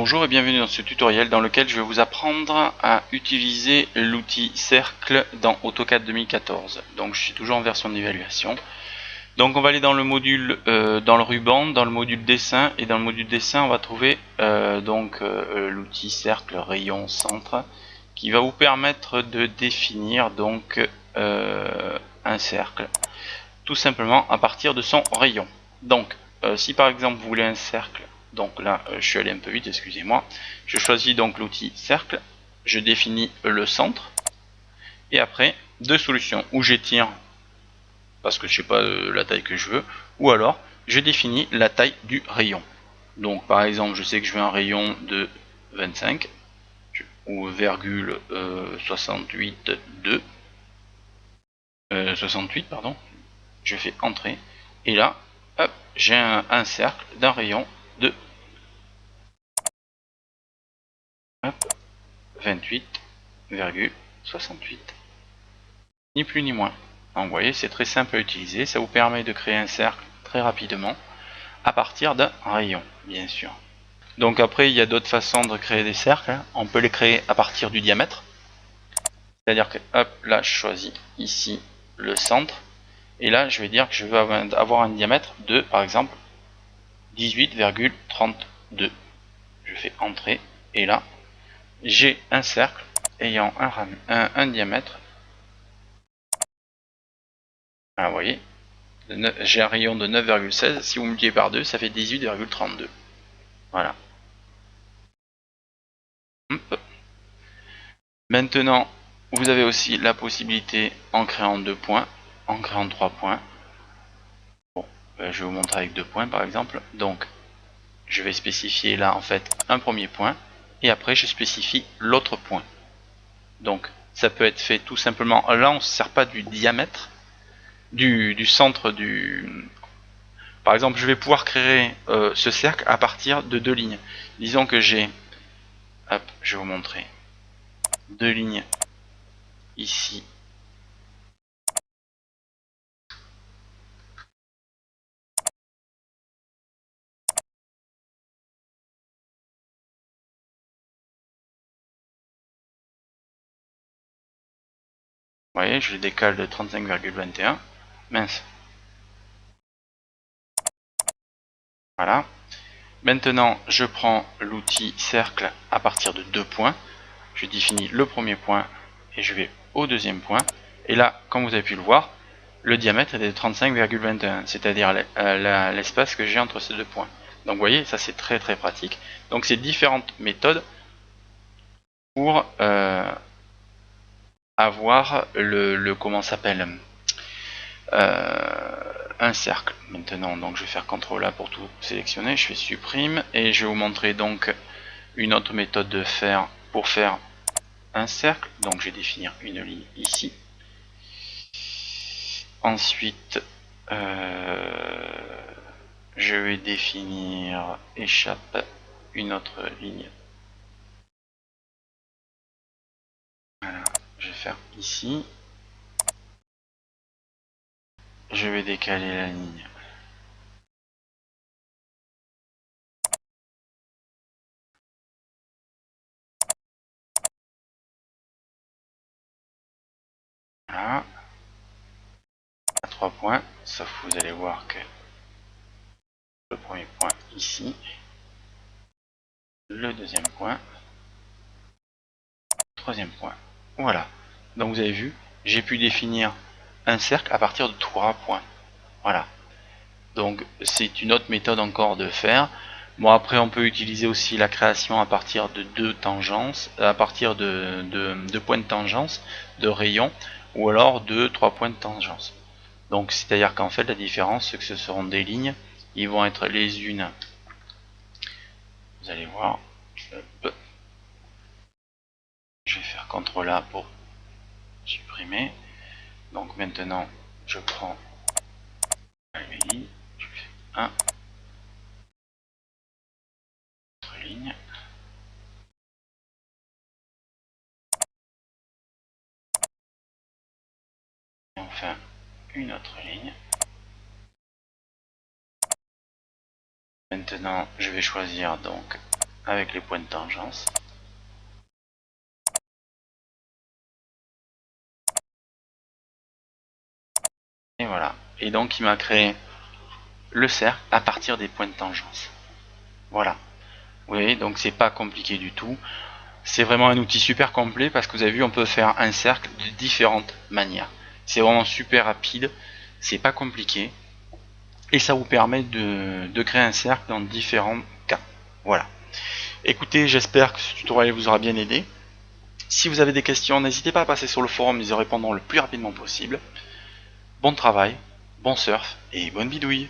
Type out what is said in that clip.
Bonjour et bienvenue dans ce tutoriel dans lequel je vais vous apprendre à utiliser l'outil cercle dans AutoCAD 2014. Donc je suis toujours en version d'évaluation. Donc on va aller dans le module, dans le ruban, dans le module dessin, et dans le module dessin on va trouver l'outil cercle, rayon, centre, qui va vous permettre de définir donc un cercle, tout simplement à partir de son rayon. Donc si par exemple vous voulez un cercle, donc là je suis allé un peu vite, excusez-moi, je choisis donc l'outil cercle, je définis le centre, et après deux solutions, ou j'étire parce que je sais pas la taille que je veux, ou alors je définis la taille du rayon. Donc par exemple je sais que je veux un rayon de 25 ou 68 pardon, je fais entrer et là hop, j'ai un cercle d'un rayon de 28,68, ni plus ni moins. Donc vous voyez, c'est très simple à utiliser, ça vous permet de créer un cercle très rapidement à partir d'un rayon, bien sûr. Donc après il y a d'autres façons de créer des cercles, on peut les créer à partir du diamètre, c'est à dire que hop, là je choisis ici le centre, et là je vais dire que je veux avoir un diamètre de par exemple 18,32. Je fais entrer et là j'ai un cercle ayant un diamètre, vous voyez, j'ai un rayon de 9,16, si vous multipliez par 2 ça fait 18,32. Voilà. Maintenant vous avez aussi la possibilité, en créant 2 points, en créant 3 points. Bon, je vais vous montrer avec 2 points par exemple. Donc je vais spécifier là en fait un premier point, et après je spécifie l'autre point. Donc ça peut être fait tout simplement, là on ne se sert pas du diamètre, du centre du... Par exemple je vais pouvoir créer ce cercle à partir de deux lignes. Disons que j'ai, hop, je vais vous montrer, deux lignes ici. Vous voyez, je les décale de 35,21. Mince. Voilà. Maintenant, je prends l'outil cercle à partir de deux points. Je définis le premier point et je vais au deuxième point. Et là, comme vous avez pu le voir, le diamètre est de 35,21, c'est-à-dire l'espace que j'ai entre ces deux points. Donc vous voyez, ça c'est très très pratique. Donc c'est différentes méthodes pour avoir comment s'appelle un cercle. Maintenant, donc je vais faire CTRL A pour tout sélectionner, je fais supprime et je vais vous montrer donc une autre méthode de faire pour faire un cercle. Donc je vais définir une ligne ici. Ensuite, je vais définir échappe une autre ligne. Voilà, je vais faire ici. Je vais décaler la ligne. Voilà. À 3 points, sauf que vous allez voir que le premier point ici, le deuxième point, troisième point. Voilà. Donc vous avez vu, j'ai pu définir un cercle à partir de 3 points. Voilà. Donc c'est une autre méthode encore de faire. Bon, après on peut utiliser aussi la création à partir de deux tangences, à partir de points de tangence, de rayons, ou alors de 3 points de tangence. Donc c'est à dire qu'en fait la différence c'est que ce seront des lignes, ils vont être les unes, vous allez voir, je vais faire CTRL A pour supprimer. Donc maintenant je prends mes lignes, je fais 1, ligne, et enfin une autre ligne. Maintenant je vais choisir donc avec les points de tangence. Et voilà. Et donc il m'a créé le cercle à partir des points de tangence. Voilà. Vous voyez, donc c'est pas compliqué du tout. C'est vraiment un outil super complet parce que vous avez vu, on peut faire un cercle de différentes manières. C'est vraiment super rapide, c'est pas compliqué. Et ça vous permet de créer un cercle dans différents cas. Voilà. Écoutez, j'espère que ce tutoriel vous aura bien aidé. Si vous avez des questions, n'hésitez pas à passer sur le forum, ils y répondront le plus rapidement possible. Bon travail, bon surf et bonne bidouille!